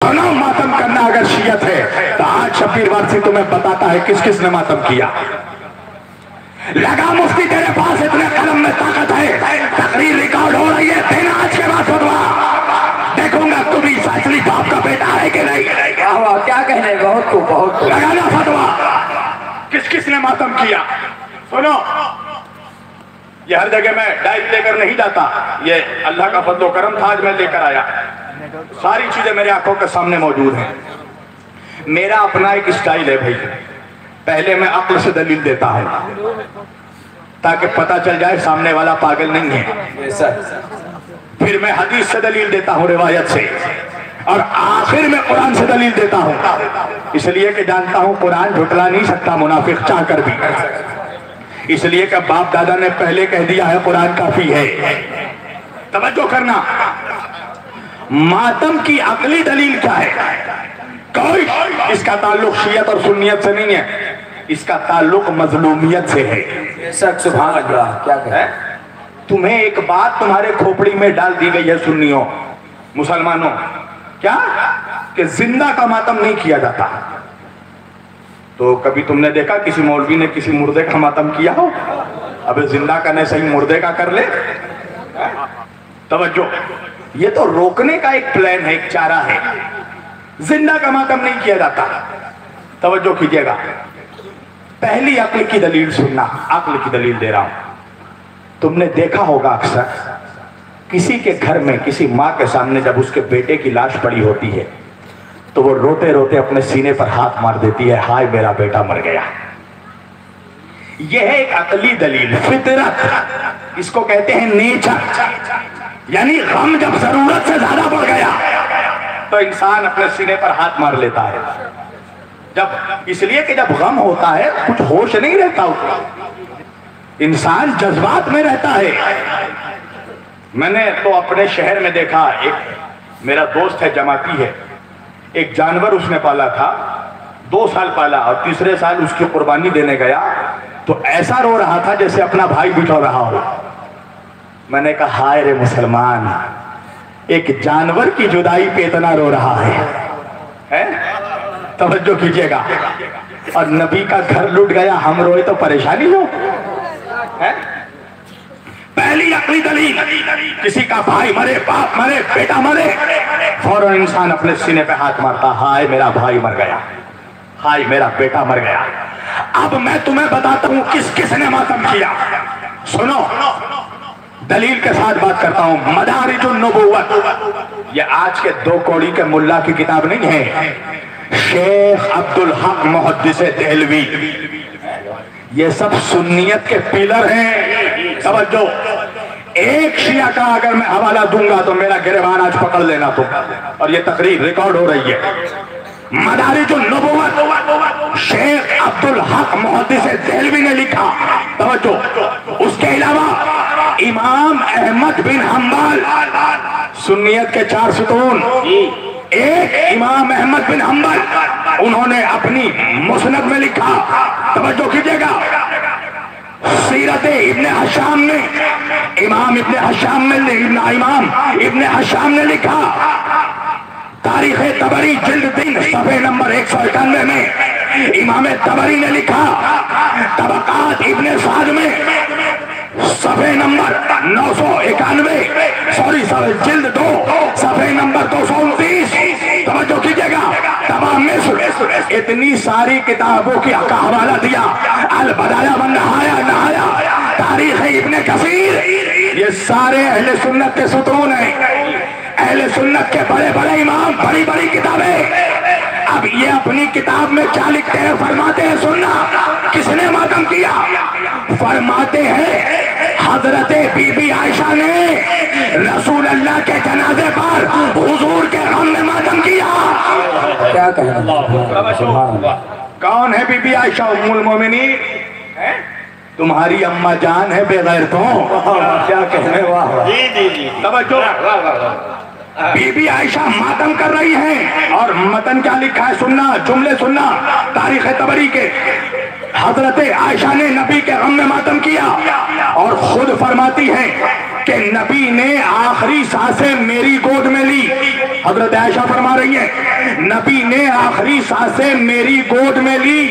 सुनो, मातम करना अगर शियत है तो आज शब्बीर वारसी तुम्हें बताता है किस किस ने मातम किया। लगा मुफ्ती तेरे पास इतने कलम में ताकत है, तकरीर रिकॉर्ड हो रही है, देना आज के बाद फतवा। देखूंगा तू भी असली बाप का बेटा है कि नहीं। क्या कहने, बहुत खूब, बहुत खूब। लगाना फतवा किस किस ने मातम किया। सुनो, ये हर जगह मैं डाइट लेकर नहीं जाता, ये अल्लाह का फजल करम था, आज मैं लेकर आया। सारी चीजें मेरे आंखों के सामने मौजूद हैं। मेरा अपना एक स्टाइल है भाई, पहले मैं अक्ल से दलील देता हूं ताकि पता चल जाए सामने वाला पागल नहीं है। फिर मैं हदीस से दलील देता हूं, रिवायत से, और आखिर में कुरान से दलील देता हूं, इसलिए कि जानता हूं कुरान झुटला नहीं सकता मुनाफिक चाह कर भी, इसलिए कि बाप दादा ने पहले कह दिया है कुरान काफी है। तवज्जो करना, मातम की अकली दलील क्या है? कोई इसका ताल्लुक शियत और सुन्नियत से नहीं है, इसका ताल्लुक मजलूमियत से है। सुभान अल्लाह, क्या कहे? तुम्हें एक बात तुम्हारे खोपड़ी में डाल दी गई है सुन्नियों, मुसलमानों, क्या कि जिंदा का मातम नहीं किया जाता। तो कभी तुमने देखा किसी मौलवी ने किसी मुर्दे का मातम किया हो? अबे जिंदा का नहीं, सही मुर्दे का कर ले। तवज्जो, ये तो रोकने का एक प्लान है, एक चारा है। जिंदा का मातम नहीं किया जाता। तवज्जो कीजिएगा, पहली अक्ल की दलील सुनना, अक्ल की दलील दे रहा हूं। तुमने देखा होगा अक्सर किसी के घर में किसी माँ के सामने जब उसके बेटे की लाश पड़ी होती है तो वो रोते रोते अपने सीने पर हाथ मार देती है, हाय मेरा बेटा मर गया। यह है एक अकली दलील, फितरत, इसको कहते हैं नेचर। यानी गम जब जरूरत से ज्यादा बढ़ गया तो इंसान अपने सीने पर हाथ मार लेता है। जब इसलिए कि जब गम होता है कुछ होश नहीं रहता उसका, इंसान जज्बात में रहता है। मैंने तो अपने शहर में देखा, एक मेरा दोस्त है, जमाती है, एक जानवर उसने पाला था, 2 साल पाला, और तीसरे साल उसकी कुर्बानी देने गया तो ऐसा रो रहा था जैसे अपना भाई बिठा रहा हो। मैंने कहा हाय रे मुसलमान, एक जानवर की जुदाई पे इतना रो रहा है? तवज्जो कीजिएगा, और नबी का घर लूट गया, हम रोए तो परेशानी हो है? पहली अकली दलील, किसी का भाई मरे, बाप मरे, बेटा मरे, फौरन इंसान अपने सीने पे हाथ मारता, हाय मेरा भाई मर गया, हाय मेरा बेटा मर गया। अब मैं तुम्हें बताता हूं किस किसने मातम किया। सुनो, दलील के साथ बात करता हूं। मदारिजुन नबुव्वत, ये आज के 2 कौड़ी के मुल्ला की किताब नहीं है, शेख अब्दुल हक मुहद्दिस देहलवी, ये सब सुन्नियत के पिलर हैं। तवज्जो, एक शिया का अगर मैं हवाला दूंगा तो मेरा गिरबान आज पकड़ लेना तुम, और ये तकरीर रिकॉर्ड हो रही है। मदारिजुन नबुव्वत शेख अब्दुल हक मुहद्दिस देहलवी ने लिखा। तवज्जो, उसके अलावा इमाम अहमद बिन हम्बल, सुन्नियत के 4 सुतून, एक इमाम अहमद बिन हम्बल, उन्होंने अपनी मुस्नद में लिखा। तवज्जो कीजिएगा, सीरत इब्न हशाम ने, इमाम इब्न हशाम ने लिखा, तारीख तबरी जिल्द 3 सफ़े नंबर 191 में इमाम तबरी ने लिखा, तबकात इब्न साद में सफ़े नंबर 991, सॉरी जिल्द 2 सफ़े नंबर 229। तवज्जो कीजिएगा, तमाम मिस्र, इतनी सारी किताबों का हवाला दिया। अल बदाया वन नहाया, तारीख इब्न कसीर, ये सारे अहले सुन्नत के सुतून हैं, अहले सुन्नत के बड़े बड़े इमाम, बड़ी बड़ी किताबें। अब ये अपनी किताब में क्या लिखते हैं, फरमाते हैं, सुनना किसने मातम किया? फरमाते हैं हजरत बीबी आयशा ने रसूल अल्लाह के जनाजे पर हुजूर के गम में मातम किया। क्या कहना? कौन है बीबी आयशा उम्मुल मोमिनीन? तुम्हारी अम्मा जान है बेगैरतों। क्या कहने, वाह जी। तवज्जो, बीबी आयशा मातम कर रही हैं, और मतन क्या लिखा है सुनना, जुमले सुनना, तारीख तबरी के। हजरत आयशा ने नबी के गम में मातम किया और खुद फरमाती हैं कि नबी ने आखिरी सांसें मेरी गोद में ली। हजरत आयशा फरमा रही है, नबी ने आखिरी सांसें मेरी गोद में ली,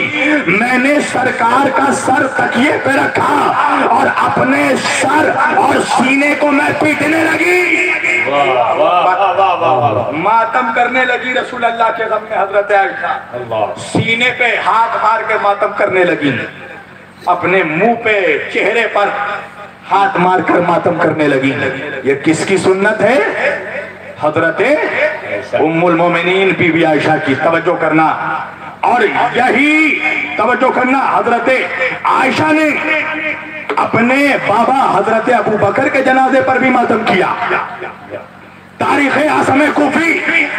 मैंने सरकार का सर तकिए पे रखा और अपने सर और सीने को मैं पीटने लगी। मातम करने लगी रसूल अल्लाह के गम में हजरत आयशा, सीने पे हाथ मार के मातम करने लगी, अपने मुंह पे चेहरे पर हाथ मारकर मातम करने लगी। ये किसकी सुन्नत है? हजरत उम्मुल मोमिनीन बीबी आयशा की। तवज्जो करना, और यही तवज्जो करना, हजरत आयशा ने अपने बाबा हजरत अबू बकर के जनाजे पर भी मातम किया। तारीख आसम कुफी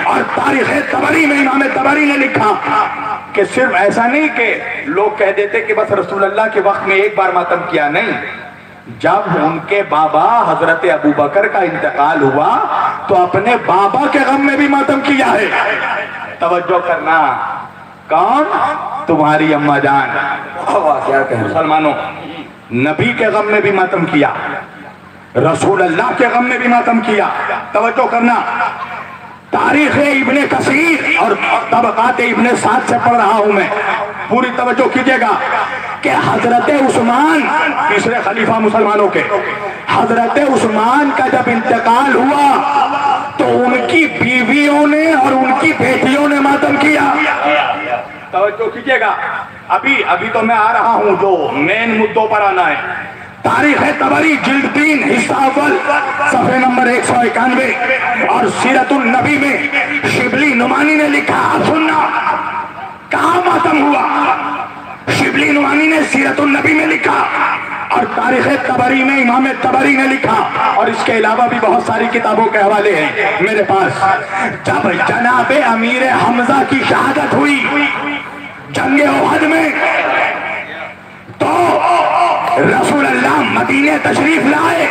और तारीख तबरी में इमाम तबरी ने लिखा कि सिर्फ ऐसा नहीं कि लोग कह देते कि बस रसूल अल्लाह के वक्त में एक बार मातम किया, नहीं, जब उनके बाबा हजरत अबू बकर का इंतकाल हुआ तो अपने बाबा के गम में भी मातम किया है। तवज्जो करना, कौन? तुम्हारी अम्मा जान। क्या कहें मुसलमानों, नबी के गम में भी मातम किया, रसूल अल्लाह के गम में भी मातम किया। तवज्जो करना, तारीख इब्ने कसीर और तबकात इब्ने साद से पढ़ रहा हूं मैं, पूरी तवज्जो कीजिएगा कि हजरत उस्मान, तीसरे खलीफा मुसलमानों के, हजरत उस्मान का जब इंतकाल हुआ तो उनकी बीवियों ने और उनकी बेटियों ने मातम किया। तवज्जो कीजिएगा, अभी तो मैं आ रहा हूं जो मेन मुद्दों पर आना है। तारीख तबरी जिल्द 3 हिस्सा अव्वल सफे नंबर 191 और सीरतुन नबी में शिबली नुमानी ने लिखा, आप सुनना कहां मातम हुआ। शिबली नुमानी ने सीरतुन नबी में लिखा और तारीख तबरी में इमाम तबरी ने लिखा, और इसके अलावा भी बहुत सारी किताबों के हवाले हैं मेरे पास। जब जनाबे अमीर हमजा की शहादत हुई जंगे ओहद में, तो रसूल अल्लाह मदीने तशरीफ लाए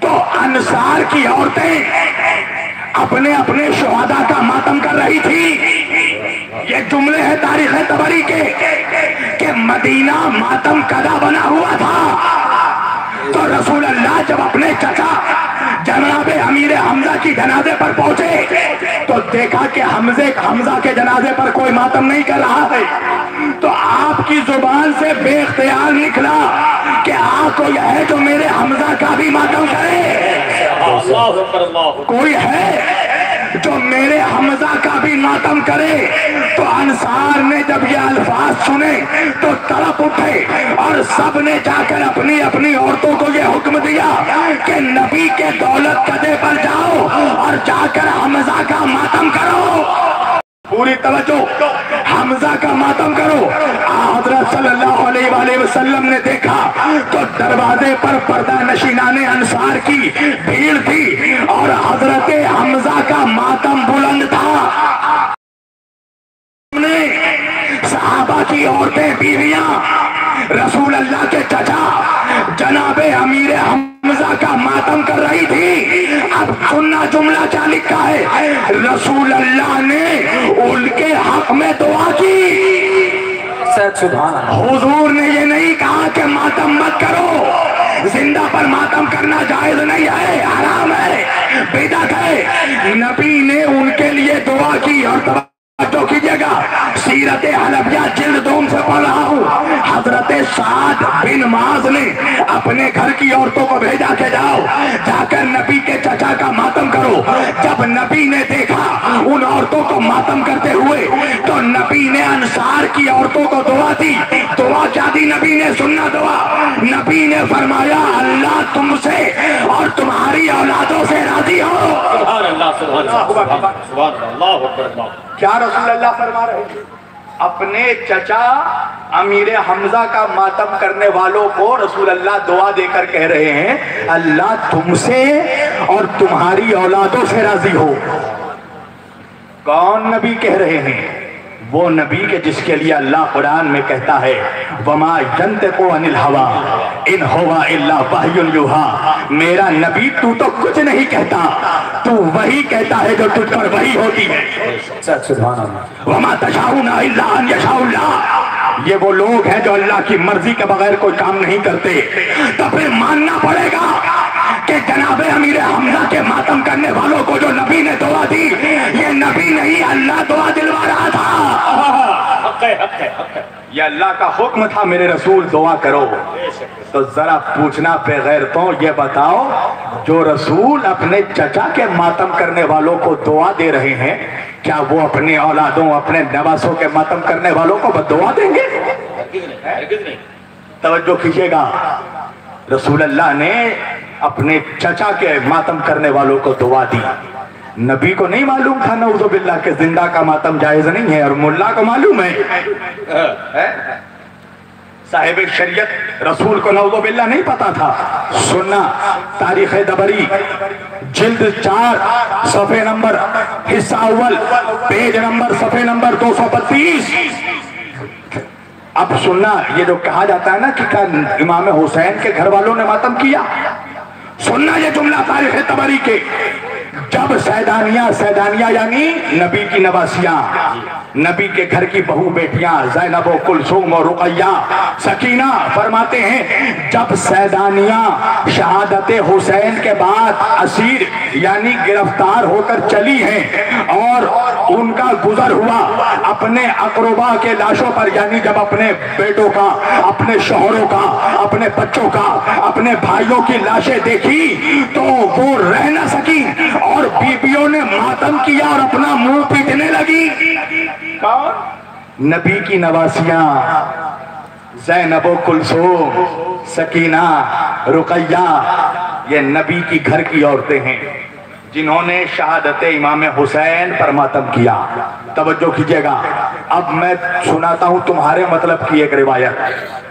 तो अंसार की औरतें अपने अपने शुहदा का मातम कर रही थी। ये जुमले हैं तारीख तबरी के कि मदीना मातम कदा बना हुआ था। तो रसूल अल्लाह जब अपने चचा जनाबे अमीर हमजा की जनाजे पर पहुंचे तो देखा कि हमजा के जनाजे पर कोई मातम नहीं कर रहा है, तो आपकी जुबान से बेख्तियार निकला कि आपको यह है जो मेरे हमजा का भी मातम करे। कोई है जो मेरे हमजा का भी मातम करे? तो अंसार ने जब ये अल्फाज सुने तो तड़प उठे और सब ने जाकर अपनी अपनी औरतों को ये हुक्म दिया कि नबी के दौलत कदे पर जाओ और जाकर हमजा का मातम करो। पूरी तवज्जो, हमजा का मातम करो। हजरत सल्लल्लाहु अलैहि वसल्लम ने देखा तो दरवाजे पर पर्दा नशीनाने अंसार की भीड़ थी और हजरत हमजा का मातम बुलंद था। सहाबा की औरतें, बीवियां रसूल अल्लाह के चचा जनाबे अमीर हमजा का मातम कर रही थी। अब सुनना जुमला क्या लिखा है, रसूल अल्लाह ने उनके हक में दुआ की। हुजूर ने ये नहीं कहा कि मातम मत करो, जिंदा पर मातम करना जायज नहीं है, हराम है, बिदअत है। नबी ने उनके लिए दुआ की। और तो कीजिएगा, सीरत हलफिया जिल्द 2 से पढ़ रहा हूँ, हजरत साद बिन माज ने अपने घर की औरतों को भेजा के जाओ जाकर नबी के चचा का मातम करो। जब नबी ने देखा उन औरतों को मातम करते हुए तो नबी ने अंसार की औरतों को दुआ दी। दुआ क्या दी नबी ने? सुनना दुआ। नबी ने फरमाया, अल्लाह तुमसे और तुम्हारी औलादों से राजी हो। क्या रसूल अल्लाह फरमा रहे हैं? अपने चचा अमीर हमजा का मातम करने वालों को रसूल अल्लाह दुआ देकर कह रहे हैं, अल्लाह तुमसे और तुम्हारी औलादों से राजी हो। कौन नबी कह रहे हैं? वो नबी के जिसके लिए अल्लाह कुरान में कहता है, वमा यंतिकु अनिल हवा इन हुवा इल्ला वह्युन युहा। मेरा नबी तू तो कुछ नहीं कहता, तू वही कहता है जो तुझ पर वही होती है। वमा तशाउना इल्ला अन यशाउल्लाह। ये वो लोग हैं जो अल्लाह की मर्जी के बगैर कोई काम नहीं करते। तो फिर मानना पड़ेगा कि जनाबे अमीर हमजा के मातम करने वालों को जो नबी ने दुआ दी, ये नबी नहीं अल्लाह दुआ दिलवा रहा था। ये अल्लाह का हुक्म था, मेरे रसूल दुआ करो। तो जरा पूछना बेगैरतों, ये बताओ जो रसूल अपने चचा के मातम करने वालों को दुआ दे रहे हैं, क्या वो अपने औलादों अपने नवासों के मातम करने वालों को बदुआ देंगे? तवज्जो कीजिएगा, रसूल अल्लाह ने अपने चचा के मातम करने वालों को दुआ दी। नबी को नहीं मालूम था नऊज़ु बिल्लाह के जिंदा का मातम जायज नहीं है, और मुल्ला को मालूम है। साहिब शरीयत रसूल को नऊज़ु बिल्लाह नहीं पता था। सुन्ना तारीख दबरी जिल्द 4 सफ़े नंबर हिस्सा अव्वल पेज नंबर सफ़े नंबर 232। अब सुनना, ये जो कहा जाता है ना कि क्या इमाम हुसैन के घर वालों ने मातम किया, सुनना ये जुमला तारीख तबरी के। जब सैदानिया यानी नबी की नवासियां, नबी के घर की बहू बेटियां ज़ैनब कुलसूम और रुक़ैया सकीना फरमाते हैं, जब सैदानिया शहादत हुसैन के बाद असीर यानी गिरफ्तार होकर चली हैं और उनका गुजर हुआ अपने अक़रबा के लाशों पर, यानी जब अपने बेटों का, अपने शौहरों का, अपने बच्चों का, अपने भाइयों की लाशें देखी तो वो रह न सकी और बीबियों ने मातम किया और अपना मुंह पीटने लगी। कौन? नबी की नवासियां ज़ैनब कुलसूम सकीना रुक़ैया, ये नबी की घर की औरतें हैं जिन्होंने शहादत इमाम हुसैन पर मातम किया। तवज्जो कीजिएगा, अब मैं सुनाता हूं तुम्हारे मतलब की एक रिवायत,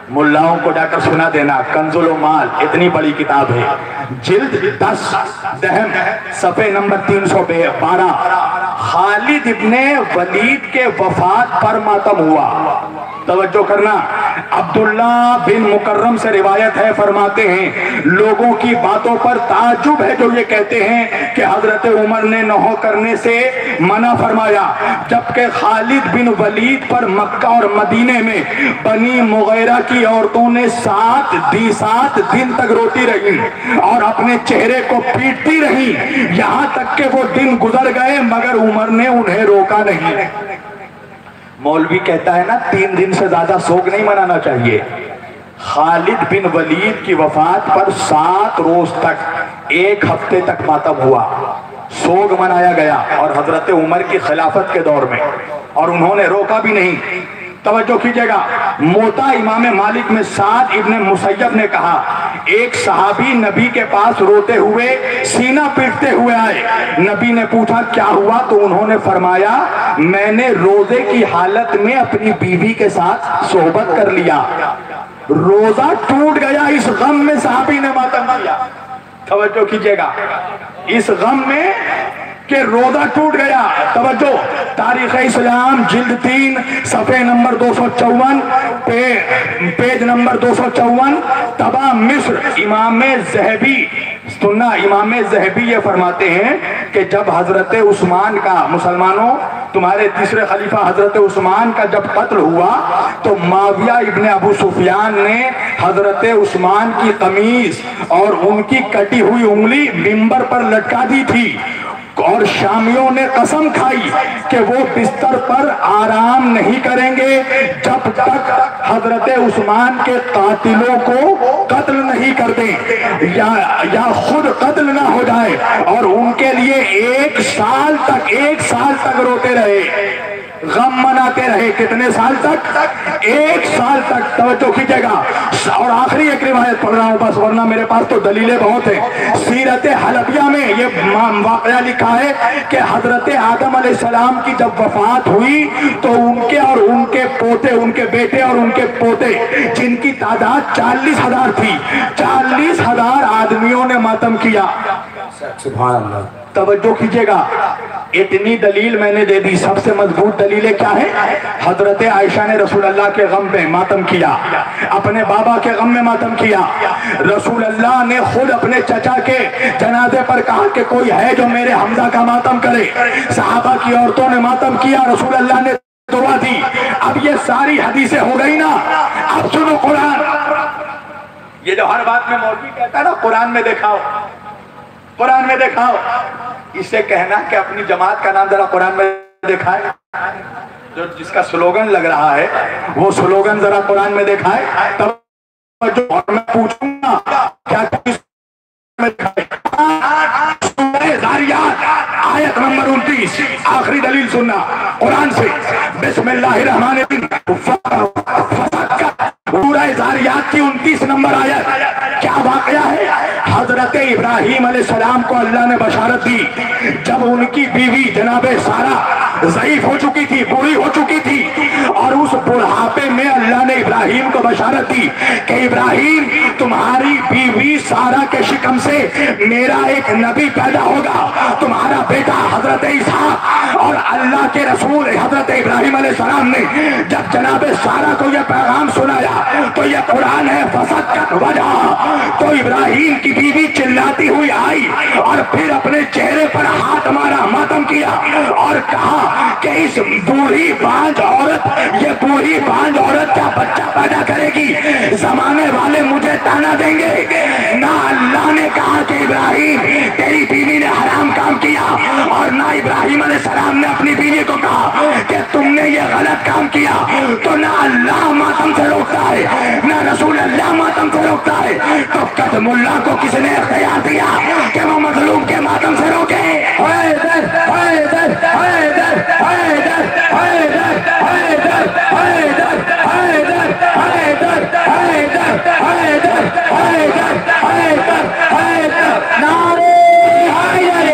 मुल्लाओं को जाकर सुना देना। कंजुल माल इतनी बड़ी किताब है, जिल्द 10 दहम सफ़े नंबर 312। खालिद इब्ने वलीद के वफात पर मातम हुआ। तवज्जो करना, अब्दुल्ला बिन मुकर्रम से रिवायत है, फरमाते हैं लोगों की बातों पर ताज्जुब है जो ये कहते हैं कि हजरत उमर ने नहो करने से मना फरमाया, जबकि खालिद बिन वलीद पर मक्का और मदीने में बनी मुगैरा की औरतों ने 7 दिन तक रोती रही और अपने चेहरे को पीटती रही, यहाँ तक कि वो दिन गुजर गए मगर उमर ने उन्हें रोका नहीं। मौलवी कहता है ना 3 दिन से ज्यादा शोक नहीं मनाना चाहिए। खालिद बिन वलीद की वफात पर 7 रोज तक 1 हफ्ते तक मातम हुआ, शोक मनाया गया और हजरत उमर की खिलाफत के दौर में, और उन्होंने रोका भी नहीं। तवज्जो कीजिएगा, मोता इमाम मालिक में साद इब्ने मुसय्यब ने कहा, एक सहाबी नबी के पास रोते हुए सीना पीटते हुए आए। नबी ने पूछा क्या हुआ, तो उन्होंने फरमाया मैंने रोजे की हालत में अपनी बीवी के साथ सोहबत कर लिया, रोजा टूट गया। इस गम में सहाबी ने मातम किया। तवज्जो कीजिएगा, इस गम में कि रोजा टूट गया। तवज्जो, तारीख इस्लाम जिल्द 3 सफ़े नंबर 254 पेज नंबर 254 तबा मिस्र इमाम ज़हबी, सुन्ना इमाम ज़हबी ये फरमाते हैं कि जब हजरत उस्मान का, मुसलमानों तुम्हारे तीसरे खलीफा हजरत उस्मान का जब कत्ल हुआ तो माविया इब्ने अबू सुफियान ने हजरत उस्मान की कमीज और उनकी कटी हुई उंगली मिंबर पर लटका दी थी और शामियों ने कसम खाई कि वो बिस्तर पर आराम नहीं करेंगे जब तक हजरत उस्मान के कातिलों को कत्ल नहीं कर दें या खुद कत्ल ना हो जाए। और उनके लिए 1 साल तक रोते रहे, गम मनाते रहे। कितने साल तक? 1 साल तक। तवज्जो कीजिएगा, और आखिरी एक रिवायत पढ़ रहा हूं बस, वरना मेरे पास तो दलीलें बहुत हैं। सीरत हलबिया में ये वाकया लिखा है कि हजरत आदम अलैहिस्सलाम की जब वफात हुई तो उनके और उनके पोते, उनके बेटे और उनके पोते, जिनकी तादाद 40,000 थी, 40,000 आदमियों ने मातम किया। सुभान अल्लाह। तवज्जो कीजिएगा, इतनी दलील मैंने दे दी। सबसे मजबूत दलीलें क्या है? हजरत आयशा ने रसूल अल्लाह के गम में मातम किया, अपने बाबा के गम में मातम किया। रसूल अल्लाह ने खुद अपने चचा के जनाजे पर कहा कि कोई है जो मेरे हमजा का मातम करे। सहाबा की औरतों ने मातम किया, रसूल अल्लाह ने दुआ दी। अब ये सारी हदीसें हो गई ना, अब सुनो कुरान। ये जो हर बात में मौलवी कहता है ना कुरान में देखा हो, कुरान में दिखाओ। इसे कहना कि अपनी जमात का नाम जरा कुरान में दिखाए, जो जिसका स्लोगन लग रहा है वो स्लोगन जरा कुरान में दिखाए, तब जो मैं पूछूंगा क्या में दिखाए। आयत नंबर 29 आखिरी दलील सुनना कुरान से। बिस्मिल्लाहिर्रहमानिर्रहीम। पूरा ज़ारियात की 29 नंबर आयत। क्या वाकया है? हजरत इब्राहिम अलैहिस्सलाम को अल्लाह ने बशारत दी जब उनकी बीवी जनाबे सारा ज़ईफ हो चुकी थी, बूढ़ी हो चुकी थी, और उस बुढ़ापे में अल्लाह ने इब्राहिम को बशारत दी कि इब्राहिम तुम्हारी बीवी सारा के शिकम से मेरा एक नबी पैदा होगा, तुम्हारा बेटा हजरत इसहाक। और अल्लाह के रसूल हजरत इब्राहिम अलैहिस्सलाम ने जब जनाबे सारा को यह पैगाम सुनाया तो यह कुरान है फसक्कत वजह। तो इब्राहिम की बीवी चिल्लाती हुई आई और फिर अपने चेहरे पर हाथ मारा, मातम किया और कहा कि इस बूढ़ी बांझ औरत, ये बूढ़ी बांझ औरत क्या बच्चा पैदा करेगी? जमाने वाले मुझे ताना देंगे। ना अल्लाह ने कहा कि इब्राहिम तेरी बीवी ने हराम काम किया, और ना इब्राहिम अलैहिस्सलाम ने अपनी बीवी को कहा कि तुमने ये गलत काम किया। तो ना अल्लाह मातम से रोकता है, ना रसूल अल्लाह मातम से रोकता है। तो कदमुल्लाह को किसने इख्तियार दिया कि वो मजलूम के मातम से रोके? हैदर हैदर हैदर हैदर हैदर हैदर हैदर हैदर हैदर हैदर हैदर हैदर हैदर हैदर नारे हैदर।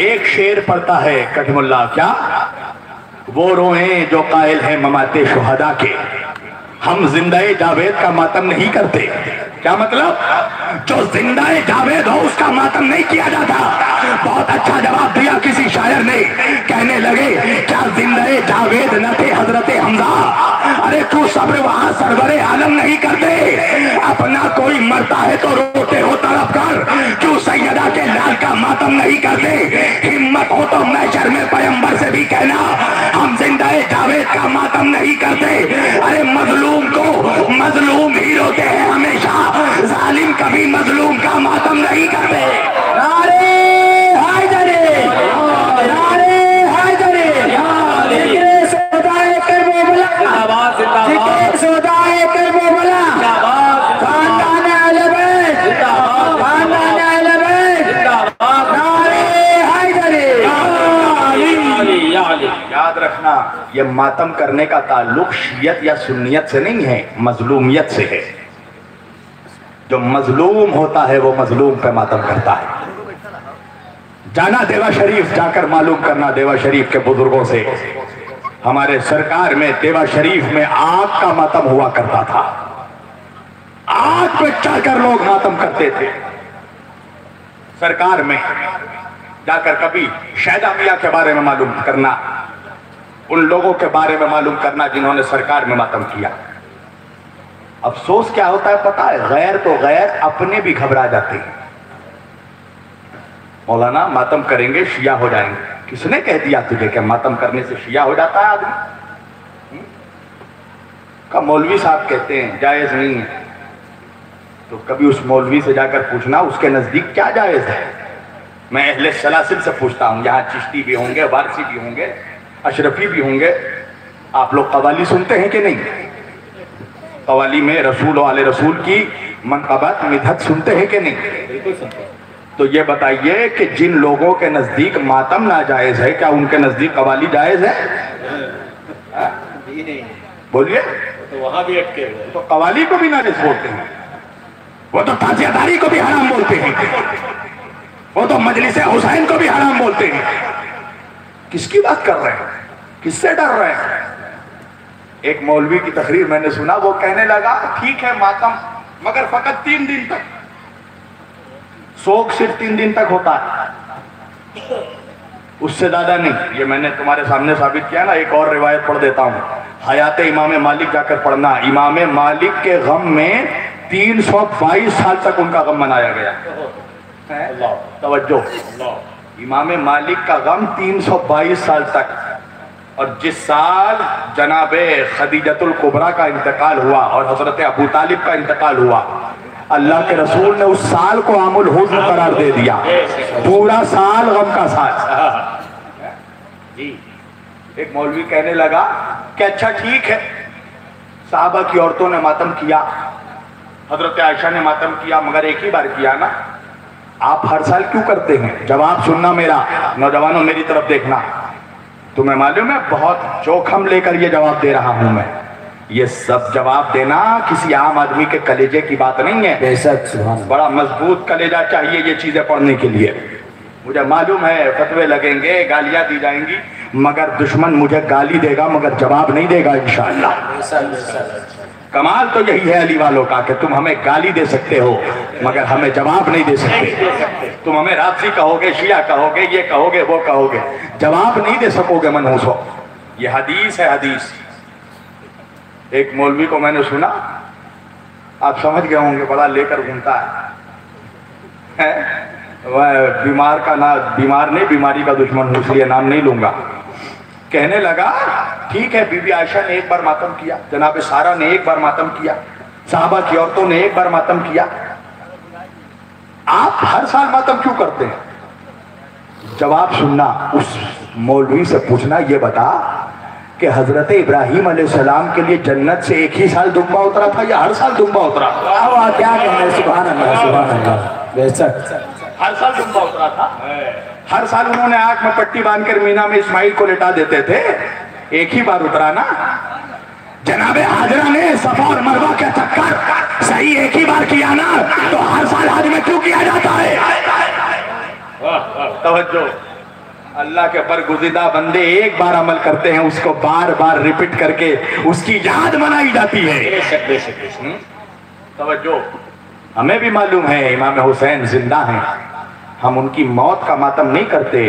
एक शेर पढ़ता है कदमुल्लाह, क्या? वो रोएं जो कायल है ममाते शुहदा के, हम जिंदाए जावेद का मातम नहीं करते। क्या मतलब? जो जिंदाए जावेद हो उसका मातम नहीं किया जाता। बहुत अच्छा जवाब दिया किसी शायर ने, कहने लगे क्या जिंदाए जावेद न थे हजरत हमजा? अरे तू सब्र वहां सरवरे आलम नहीं करते? अपना कोई मरता है तो रोते हो तड़प कर, क्यों सैयदा के लाल का मातम नहीं करते? हिम्मत हो तो मैशर में पैगंबर से भी कहना हम जिंदाए जावेद का मातम नहीं करते। अरे मजलूम को मजलूम ही रोते हैं हमेशा, जालिम कभी मजलूम का मातम नहीं करते। नारे हैदरे, नारे हैदरे, जिक्र सदाए कर वो बोला, जिक्र सदाए कर वो बोला, खानदान अहले बैत, खानदान अहले बैत, नारे हैदरे। याद रखना, ये मातम करने का ताल्लुक शियत या सुन्नियत से नहीं है, मजलूमियत से है। जो मजलूम होता है वो मजलूम पे मातम करता है। जाना देवा शरीफ, जाकर मालूम करना देवा शरीफ के बुजुर्गों से। हमारे सरकार में देवा शरीफ में आग का मातम हुआ करता था, आग पे चढ़कर लोग मातम करते थे। सरकार में जाकर कभी शहदा मियां के बारे में मालूम करना, उन लोगों के बारे में मालूम करना जिन्होंने सरकार में मातम किया। अफसोस क्या होता है पता है? गैर तो गैर, अपने भी घबरा जाते हैं। मौलाना मातम करेंगे शिया हो जाएंगे। किसने कह दिया तुझे कि मातम करने से शिया हो जाता है आदमी? का मौलवी साहब कहते हैं जायज नहीं है, तो कभी उस मौलवी से जाकर पूछना उसके नजदीक क्या जायज है। मैं अहले सलासिल से पूछता हूँ, यहाँ चिश्ती भी होंगे, वारसी भी होंगे, अशरफी भी होंगे। आप लोग कवाली सुनते हैं कि नहीं? कवाली में रसूल वाले रसूल की मनक़बत मिदहत सुनते हैं कि नहीं? बिल्कुल सुनते हैं। तो ये बताइए कि जिन लोगों के नजदीक मातम नाजायज है, क्या उनके नजदीक कवाली जायज है? बोलिए। तो वहां भी अटके हुए, तो कवाली को भी नाजायज बोलते हैं, वो तो ताजियादारी को भी हराम बोलते हैं, वो तो मजलिस हुसैन को भी हराम बोलते हैं। किसकी बात कर रहे हैं? किससे डर रहे हैं? एक मौलवी की तकरीर मैंने सुना, वो कहने लगा ठीक है मातम, मगर फकत 3 दिन तक, शोक सिर्फ 3 दिन तक होता है, उससे ज्यादा नहीं। ये मैंने तुम्हारे सामने साबित किया ना। एक और रिवायत पढ़ देता हूँ, हयात इमाम मालिक जाकर पढ़ना। इमाम मालिक के गम में 322 साल तक उनका गम मनाया गया। तवज्जो, इमाम मालिक का गम 322 साल तक। और जिस साल जनाबे खदीजतुल कुबरा का इंतकाल हुआ और हजरत अबू तालिब का इंतकाल हुआ, अल्लाह के रसूल ने उस साल को आमुल हुज़्न करार दे दिया, पूरा साल गम का साल। एक मौलवी कहने लगा कि अच्छा ठीक है, साहबा की औरतों ने मातम किया, हजरत आयशा ने मातम किया, मगर एक ही बार किया ना, आप हर साल क्यों करते हैं? जवाब सुनना मेरा, नौजवानों मेरी तरफ देखना, तुम्हें मालूम है बहुत जोखम लेकर ये जवाब दे रहा हूं मैं। ये सब जवाब देना किसी आम आदमी के कलेजे की बात नहीं है, बेशक बड़ा मजबूत कलेजा चाहिए ये चीजें पढ़ने के लिए। मुझे मालूम है फतवे लगेंगे, गालियां दी जाएंगी, मगर दुश्मन मुझे गाली देगा मगर जवाब नहीं देगा इंशाअल्लाह। कमाल तो यही है अली वालों का कि तुम हमें गाली दे सकते हो मगर हमें जवाब नहीं दे सकते। तुम हमें राफजी कहोगे, शिया कहोगे, ये कहोगे, वो कहोगे, जवाब नहीं दे सकोगे मनहूस हो। ये हदीस है, हदीस। एक मौलवी को मैंने सुना, आप समझ गए होंगे, बड़ा लेकर घूमता है, वह बीमार का ना, बीमार नहीं बीमारी का दुश्मन हूं इसलिए नाम नहीं लूंगा। कहने लगा ठीक है, बीबी आयशा ने एक बार मातम किया, जनाब सारा ने एक बार मातम किया, साहबा की औरतों ने एक बार मातम किया, आप हर साल मातम क्यों करते हैं? जवाब सुनना, उस मौलवी से पूछना, ये बता कि हजरत इब्राहिम अलैहिस्सलाम के लिए जन्नत से एक ही साल दुम्बा उतरा था या हर साल दुम्बा उतरा? क्या कहना, सुभान अल्लाह, सुभान अल्लाह, बेशक हर साल दुम्बा उतरा था। हर साल उन्होंने आंख में पट्टी बांधकर मीना में इस्माइल को लेटा देते थे, एक ही बार उतरा ना। जनाबे हाजरा ने सफा और मरवा का चक्कर सही एक ही बार किया ना, तो हर साल हज में क्यों किया जाता है? तवज्जो, अल्लाह के बरगुज़िदा बंदे एक बार अमल करते हैं, उसको बार बार रिपीट करके उसकी याद मनाई जाती है। तवज्जो, हमें भी मालूम है इमाम हुसैन जिंदा हैं, हम उनकी मौत का मातम नहीं करते,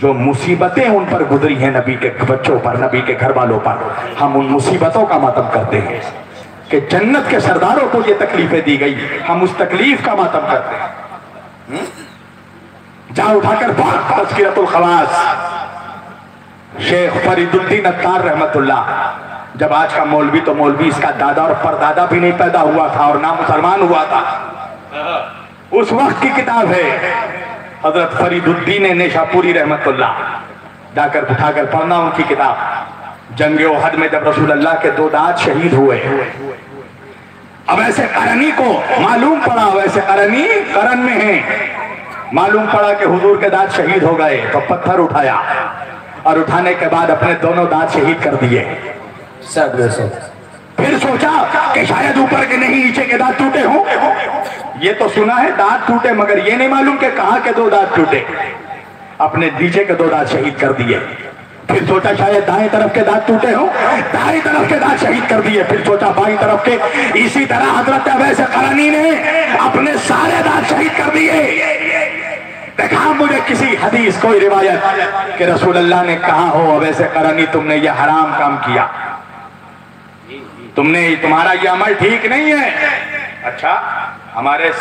जो मुसीबतें उन पर गुजरी हैं, नबी के बच्चों पर, नबी के घर वालों पर, हम उन मुसीबतों का मातम करते हैं कि जन्नत के सरदारों को ये तकलीफें दी गई, हम उस तकलीफ का मातम करते हैं। जा उठाकर तज़किरतुल ख़वास, शेख फरीदुद्दीन अत्तार रहमतुल्लाह। जब आज का मौलवी तो मौलवी, इसका दादा और परदादा भी नहीं पैदा हुआ था और ना मुसलमान हुआ था, उस वक्त की किताब है, हजरत फरीदुद्दीन नेशापुरी रहमतुल्लाह। जाकर उठाकर पढ़ना उनकी किताब। जंगे ओहद में जब रसूल अल्लाह के 2 दाद शहीद हुए, अब ऐसे करनी को मालूम पड़ा, वैसे करनी करन में है, मालूम पड़ा कि हुजूर के दांत शहीद हो गए, तो पत्थर उठाया और उठाने के बाद अपने दोनों दांत शहीद कर दिए। फिर सोचा कि शायद ऊपर के नहीं नीचे के दांत टूटे हों, ये तो सुना है दांत टूटे, मगर ये नहीं मालूम कि कहां के 2 दांत टूटे। अपने नीचे के 2 दांत शहीद कर दिए। फिर सोचा शायद दाएं तरफ के दांत टूटे हों, दाएं तरफ के दांत शहीद कर दिए। फिर सोचा बाईं तरफ के। इसी तरह हजरत अवैस करनी ने अपने सारे दांत शहीद कर दिए। देखा मुझे किसी हदीस कोई रिवायत कि रसूल अल्लाह ने कहा हो, अवैस करनी तुमने ये हराम काम किया, तुम्हारा ये अमल ठीक नहीं है। अच्छा, हमारे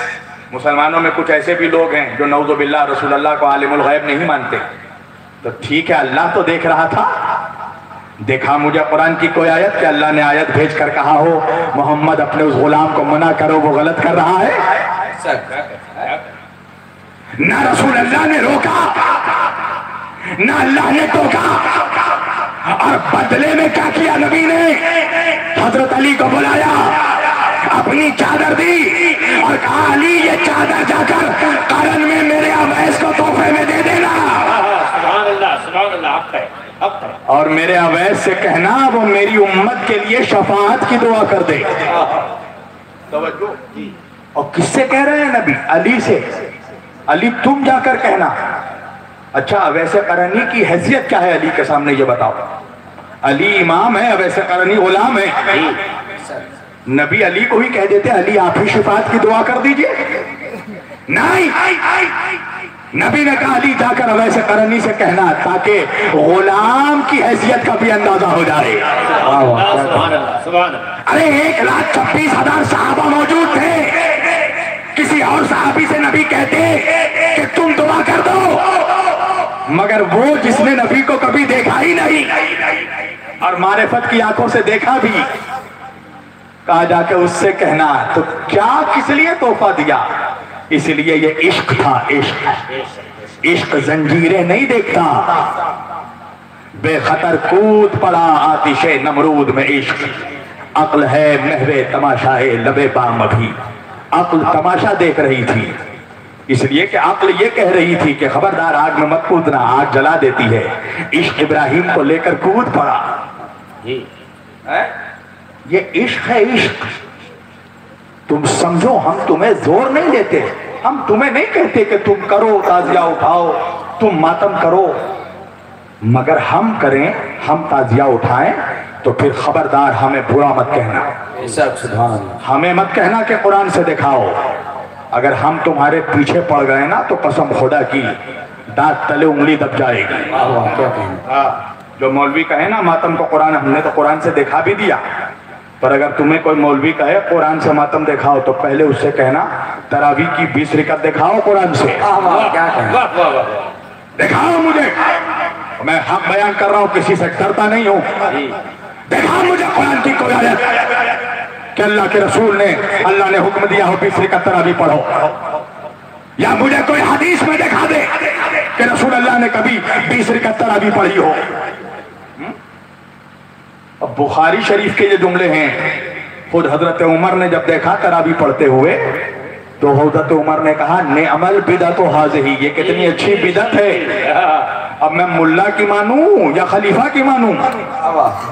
मुसलमानों में कुछ ऐसे भी लोग हैं जो नऊज़ुबिल्लाह रसूल अल्लाह को आलिमुल गैब नहीं मानते। तो ठीक है, अल्लाह तो देख रहा था। देखा मुझे कुरान की कोई आयत कि अल्लाह ने आयत भेज कर कहा हो मोहम्मद अपने उस गुलाम को मना करो, वो गलत कर रहा है? ना रसूल अल्लाह ने रोका, ना अल्लाह ने टोका। और बदले में क्या किया नबी ने? हजरत अली को बुलाया, अपनी चादर दी और कहा अली ये चादर जाकर करन में मेरे अवैस को तोहफे में दे देना। और मेरे अवैस से कहना वो मेरी उम्मत के लिए शफाअत की दुआ कर दे। तवज्जो। और किससे कह रहे हैं नबी? अली से। अली तुम जाकर कहना। अच्छा, अवैस करनी की हैसियत क्या है अली के सामने, ये बताओ। अली इमाम है, अवैस करनी गुलाम है। नबी अली को ही कह देते अली आप ही शिफात की दुआ कर दीजिए। नहीं, नबी ने कहा अली जाकर अवैस करनी से कहना, ताकि गुलाम की हैसियत का भी अंदाजा हो जाए। अरे 1,26,000 सहाबा मौजूद थे। किसी और सहाबी से नबी कहते कि तुम दुआ कर दो, मगर वो जिसने नबी को कभी देखा ही नहीं और मारिफत की आंखों से देखा भी, कहा जाके उससे कहना तो क्या किस लिए तोहफा दिया? इसलिए ये इश्क था, इश्क। इश्क जंजीरें नहीं देखता, बेखतर कूद पड़ा आतिशे नमरूद में इश्क। अक्ल है महवे तमाशाए लबे बाम अभी। अक्ल तमाशा देख रही थी, इसलिए कि अक्ल ये कह रही थी कि खबरदार आग में मत कूदना, आग जला देती है। इश्क इब्राहिम को लेकर कूद पड़ा। ये इश्क है, इश्क। तुम समझो, हम तुम्हें जोर नहीं देते, हम तुम्हें नहीं कहते कि तुम करो, ताजिया उठाओ, तुम मातम करो, मगर हम करें, हम ताजिया उठाएं तो फिर खबरदार हमें बुरा मत कहना। हमें मत कहना कि कुरान से दिखाओ। अगर हम तुम्हारे पीछे पड़ गए ना तो कसम खुदा की दांत तले उंगली दब जाएगी। जो मौलवी कहे ना मातम को कुरान, हमने तो कुरान से दिखा भी दिया, पर अगर तुम्हें कोई मौलवी कहे कुरान से मातम दिखाओ तो पहले उससे कहना तरावी की 20 रिकत दिखाओ कुरान से। क्या दिखाओ मुझे, मैं हक बयान कर रहा हूँ, किसी से डरता नहीं हूँ। दिखाओ मुझे कुरान की कोई आयत कि अल्लाह के रसूल ने, अल्लाह ने हुक्म दिया हो 20 रिकत तरावी पढ़ो, या मुझे कोई हदीस में दिखा दे कि रसूल अल्लाह ने कभी 20 रिकत तरावी पढ़ी हो। अब बुखारी शरीफ के ये जुमले हैं, खुद हजरत उमर ने जब देखा तरावी पढ़ते हुए तो हजरत उमर ने कहा नेअमल बिदअत हाज़िही, ये कितनी अच्छी बिदअत है। अब मैं मुल्ला की मानूं या खलीफा की मानूं?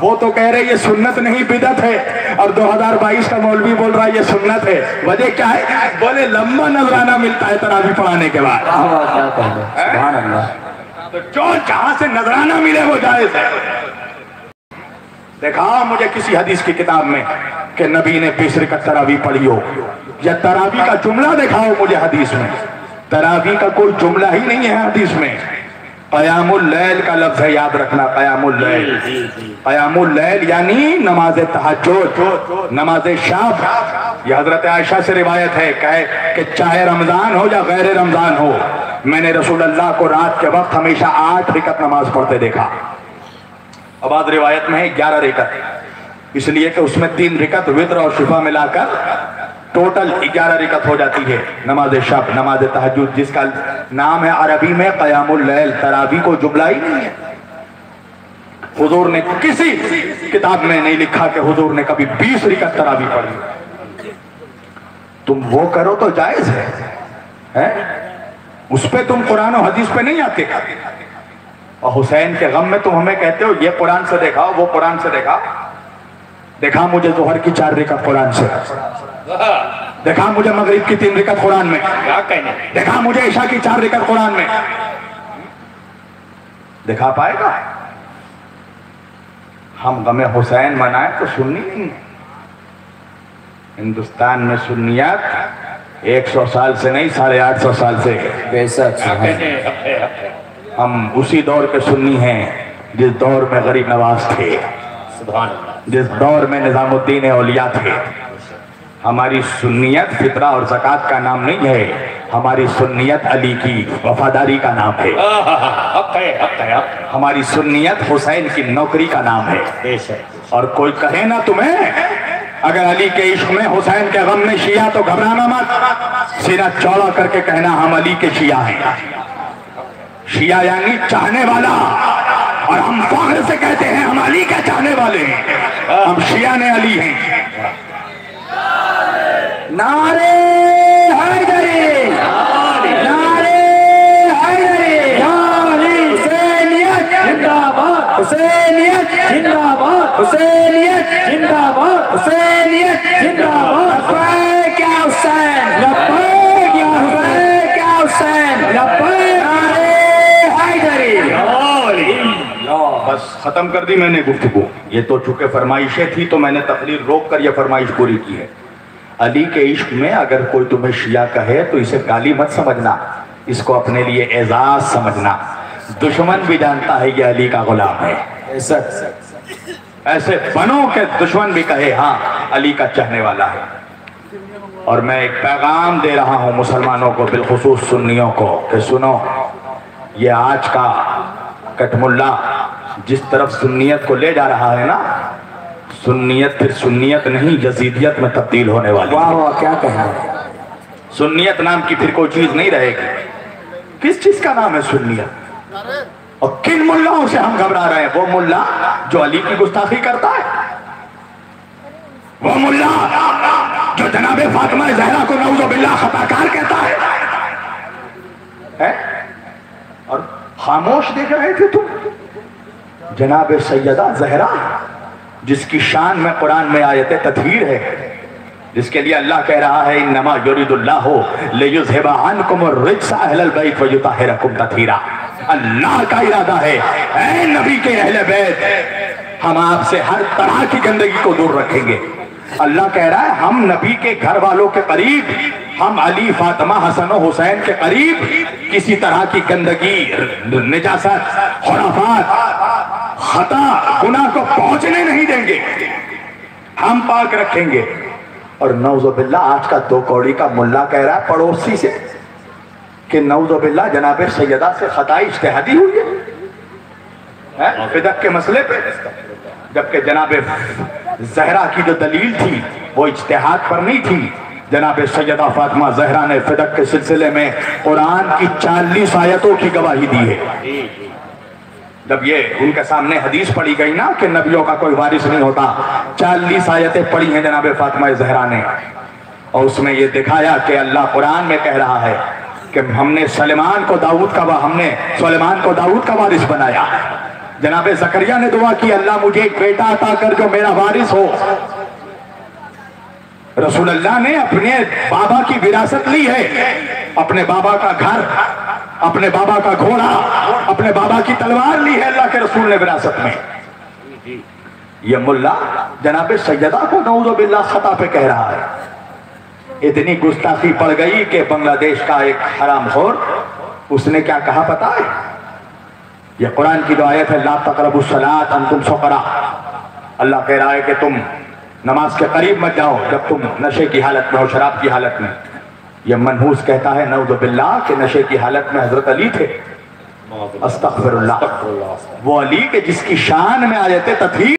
वो तो कह रहे ये सुन्नत नहीं बिदअत है, और 2022 का मौलवी बोल रहा है ये सुन्नत है। वजह क्या है? बोले लंबा नजराना मिलता है तरावी पढ़ाने के बाद। तो जो जहां से नजराना मिले वो जायज है। दिखाओ मुझे किसी हदीस की किताब में कि नबी ने 20 रिकत तरावी पढ़ी हो, या तरावी का जुमला दिखाओ मुझे हदीस में। तरावी का कोई जुमला ही नहीं है हदीस में। क़यामुल लैल का लफ्ज़ है, याद रखना, क़यामुल लैल। क़यामुल लैल यानी नमाज तहज्जुद, नमाज शाब। यह हजरत आयशा से रिवायत है, कहे कि चाहे रमजान हो या गैर रमजान हो, मैंने रसूल अल्लाह को रात के वक्त हमेशा 8 रिकत नमाज पढ़ते देखा। अब आज रिवायत में है 11 रिकत, इसलिए कि उसमें 3 रिकत वित्र और शिफा मिलाकर टोटल 11 रिकत हो जाती है। नमाज शब, नमाज तहज्जुद, जिसका नाम है अरबी में क़यामुल लैल। तरावी को जुमला ही नहीं है। हुजूर ने किसी किताब में नहीं लिखा कि हुजूर ने कभी 20 रिकत तरावी पढ़ी। तुम वो करो तो जायज है? उस पे तुम कुरान और हदीस पे नहीं आते। और हुसैन के गम में तुम हमें कहते हो ये कुरान से दिखाओ, वो कुरान से दिखाओ। देखा मुझे जोहर की 4 रिकत कुरान से, देखा मुझे मगरिब की 3 रिकत कुरान में, देखा मुझे ईशा की 4 रिकत कुरान में। दिखा पाएगा? हम गमे हुसैन मनाए तो सुन्नी नहीं है। हिंदुस्तान में सुन्नियत 100 साल से नहीं, 850 साल से बेशक हम उसी दौर के सुन्नी हैं जिस दौर में गरीब नवाज थे, जिस दौर में निजामुद्दीन औलिया थे। हमारी सुन्नियत फितरा और ज़कात का नाम नहीं है, हमारी सुन्नियत अली की वफादारी का नाम है। हमारी सुन्नियत हुसैन की नौकरी का नाम है। और कोई कहे ना तुम्हें अगर अली के इश्क में, हुसैन के गम में शिया, तो घबराना मत, सीना चौड़ा करके कहना हम अली के शिया हैं। शिया यानी चाहने वाला, और हम फख्र से कहते हैं हम अली के चाहने वाले हैं, हम शिया ने अली हैं। नारे हैदरी, नारे हैदरी, हुसैनियत जिंदाबाद, हुसैनियत जिंदाबाद, हुसैनियत जिंदाबाद, हुसैनियत जिंदाबाद। लब्बैक या हुसैन, लब्बैक या हुसैन, क्या हुसैन, लब्बैक, नारे हैदरी। बस खत्म कर दी मैंने गुफ्तगू। ये तो चूंकि फरमाइशें थी तो मैंने तकरीर रोक कर यह फरमाइश पूरी की है। अली के इश्क में अगर कोई तुम्हें शिया कहे तो इसे गाली मत समझना, इसको अपने लिए एजाज समझना। दुश्मन भी जानता है ये अली का गुलाम है। ऐसे बनो के दुश्मन भी कहे हाँ अली का चाहने वाला है। और मैं एक पैगाम दे रहा हूँ मुसलमानों को, बिलखुसूस सुन्नियों को, कि सुनो, ये आज का कटमुल्ला जिस तरफ सुन्नियत को ले जा रहा है ना, सुन्नियत फिर सुन्नियत नहीं यजीदियत में तब्दील होने वाली। वाह वाह, क्या कहना। सुन्नियत नाम की फिर कोई चीज नहीं रहेगी। किस चीज का नाम है सुन्नियत? और किन मुल्लाओं से हम घबरा रहे हैं? वो मुल्ला जो अली की गुस्ताखी करता है, वो मुल्ला जो जनाबे फातिमा ज़हरा को नऊज़ बिल्लाह खताकार कहता है? और खामोश देख रहे थे तुम जनाबे सैयदा ज़हरा, जिसकी शान में कुरान में आयत तत्हीर है, जिसके लिए अल्लाह कह रहा है इन्नमा युरिदुल्लाहु लियुज़हिबा अन्कुम अर्रिज्सा अहलल बैत व युतहिरकुम तत्हीरा। अल्लाह का इरादा है ऐ नबी के अहले बैत, हम आपसे हर तरह की गंदगी को दूर रखेंगे। अल्लाह कह रहा है हम नबी के घर वालों के करीब, हम अली फातिमा हसन और हुसैन के करीब किसी तरह की गंदगी, निजासत, खुराफात, खता, गुनाह को पहुंचने नहीं देंगे, हम पाक रखेंगे। और नऊज़ुबिल्लाह आज का दो कौड़ी का मुल्ला कह रहा है पड़ोसी से कि नऊज़ुबिल्लाह जनाबे सैयदा से खता इज्तिहादी हुई है फिदक के मसले पे, जबकि जनाबे ज़हरा की जो दलील थी वो इज्तिहाद पर नहीं थी। जनाबे सैयदा फातिमा ज़हरा ने फिदक के सिलसिले में कुरान की 40 आयतों की गवाही दी है। जब ये उनके सामने हदीस पढ़ी गई ना कि नबियों का कोई वारिस नहीं होता, 40 आयतें पढ़ी हैं जनाबे फातिमा ज़हरा ने, और उसमें ये दिखाया कि अल्लाह कुरान में कह रहा है कि हमने सुलेमान को दाऊद का वारिस बनाया। जनाबे ज़करिया ने दुआ की अल्लाह मुझे एक बेटा अता कर जो मेरा वारिस हो। रसूल अल्लाह ने अपने बाबा की विरासत ली है, अपने बाबा का घर, अपने बाबा का घोड़ा, अपने बाबा की तलवार ली है अल्लाह के रसूल ने विरासत में। ये मुल्ला जनाबे सैयदा को नऊज़ बिल्लाह खता पे कह रहा है। इतनी गुस्ताखी पड़ गई कि बांग्लादेश का एक हरामखोर, उसने क्या कहा पता है? ये कुरान की जो आयत है ला तक़रबुस सलात अंतुम सुकरा, अल्लाह कह रहा है कि तुम नमाज के करीब मत जाओ जब तुम नशे की हालत में हो, शराब की हालत में। यह मनहूस कहता है नऊज़ बिल्लाह के नशे की हालत में हजरत अली थे। अस्तग़फिरुल्लाह, वो अली के जिसकी शान में आयत तत्हीर